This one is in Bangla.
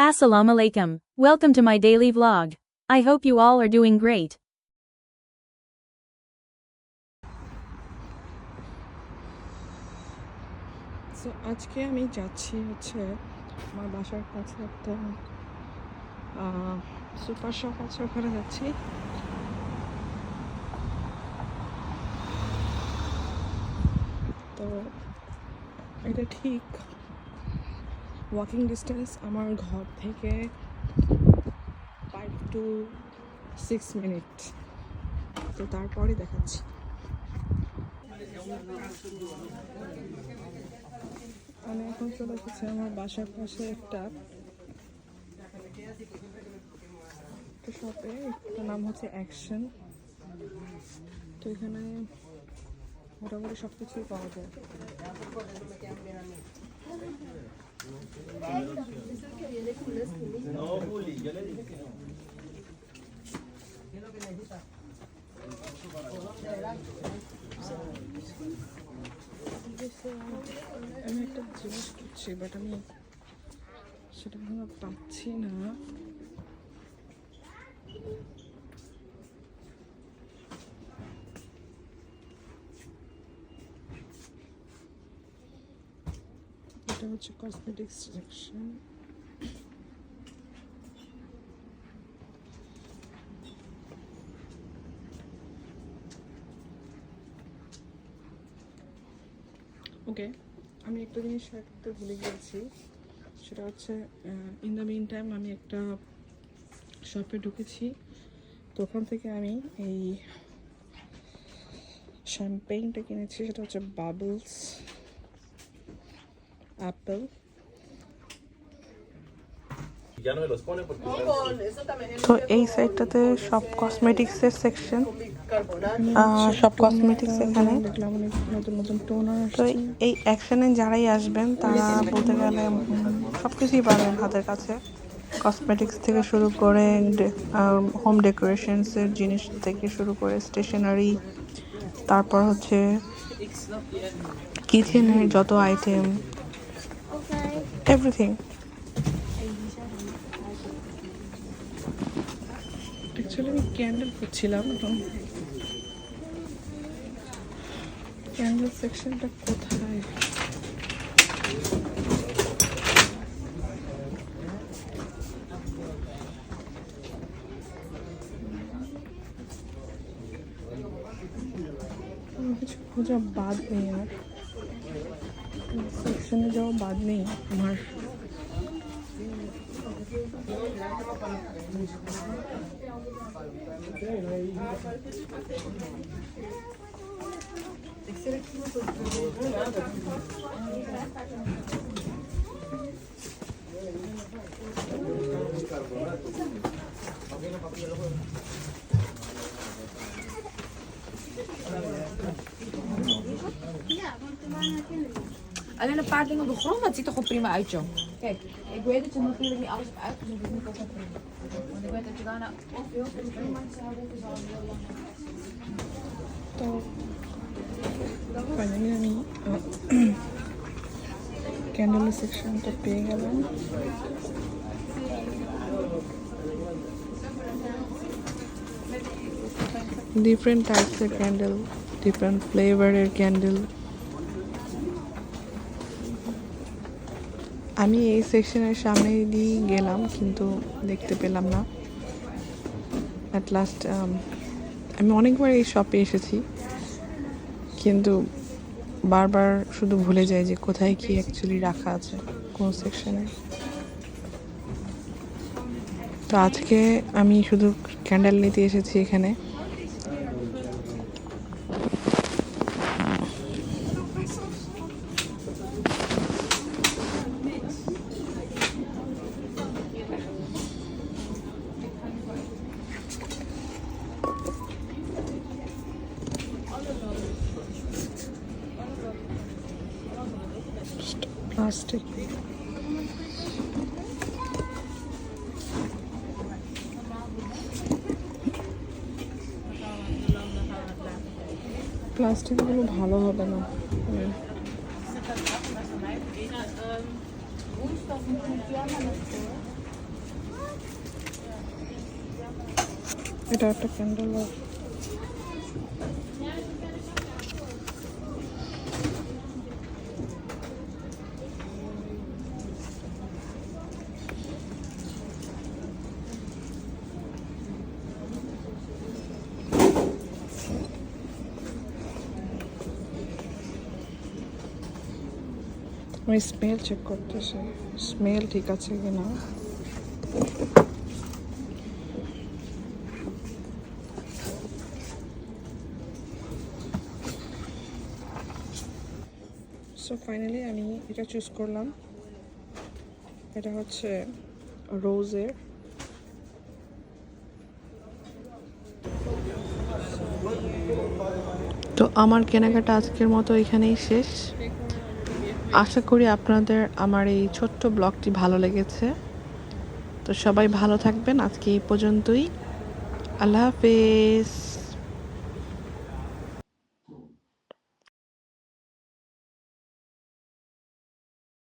Assalamu alaikum. Welcome to my daily vlog. I hope you all are doing great. So আজকে আমি যাচ্ছি হচ্ছে আমার বাসার কাছে একটা সুপার শপ আছে, ওখানে যাচ্ছি। তো এটা ঠিক ওয়াকিং ডিস্টেন্স আমার ঘর থেকে 5 to 6 মিনিট। তো তারপরে দেখাচ্ছি। আমি এখন চলে এসেছি আমার বাসার পাশে একটা শপে, একটা নাম হচ্ছে অ্যাকশন। তো এখানে মোটামুটি সব কিছুই পাওয়া যায়। আমি একটা জিনিস করছি, বাট আমি সেটা এখনো পাচ্ছি না। এটা হচ্ছে কসমেটিক্স সেকশন। ওকে, আমি একটা জিনিস শেয়ার করতে ভুলে গিয়েছি, সেটা হচ্ছে ইন দ্য মিন টাইম আমি একটা শপে ঢুকেছি। তো ওখান থেকে আমি এই শ্যাম্পেইনটা কিনেছি, সেটা হচ্ছে বাবলস অ্যাপেল। তো এই সাইডটাতে সব কসমেটিক্সের সেকশন, সব কসমেটিক্স এখানে। নতুন নতুন টোনার। তো এই অ্যাকশনে যারাই আসবেন তারা বলতে গেলে সব কিছুই পাবেন হাতের কাছে, কসমেটিক্স থেকে শুরু করে হোম ডেকোরেশনসের জিনিস থেকে শুরু করে স্টেশনারি, তারপর হচ্ছে কিচেনের যত আইটেম, এভরিথিং। অ্যাকচুয়ালি আমি ক্যান্ডেল খুঁজছিলাম, এখন ক্যান্ডেল সেকশনটা কোথায়? কিছু খোঁজা বাদ নেই, আর সেকশনে যাওয়া বাদ নেই আমার। Alleen een paar dingen op de grond, maar het ziet er gewoon prima uit, joh. Kijk, ik weet dat je natuurlijk niet alles hebt uitgezocht, dus moet ik ook wel prima. Want ik weet dat je daarna of heel veel mensen houden, dus al heel lang. তো ফাইনালি আমি ক্যান্ডেলের সেকশনটা পেয়ে গেলাম। ডিফারেন্ট টাইপসের ক্যান্ডেল, ডিফারেন্ট ফ্লেভারের ক্যান্ডেল। আমি এই সেকশনের সামনে দিয়ে গেলাম কিন্তু দেখতে পেলাম না। অ্যাট লাস্ট আমি অনেকবার এই শপে এসেছি, কিন্তু বারবার শুধু ভুলে যাই যে কোথায় কি অ্যাকচুয়ালি রাখা আছে, কোন সেকশনে। তো আজকে আমি শুধু ক্যান্ডেল নিতে এসেছি এখানে। প্লাস্টিক, প্লাস্টিকগুলো ভালো হবে না। এটা একটা ক্যান্ডেল বার। আমি স্মেল চেক করতেছি, স্মেল ঠিক আছে কিনা। সো ফাইনালি আমি এটা চুজ করলাম। এটা হচ্ছে রোজের। তো আমার কেনাকাটা আজকের মতো এখানেই শেষ। আশা করি আপনাদের আমার এই ছোট্ট ব্লগটি ভালো লেগেছে। তো সবাই ভালো থাকবেন, আজকে এই পর্যন্তই। আল্লাহ হাফেজ।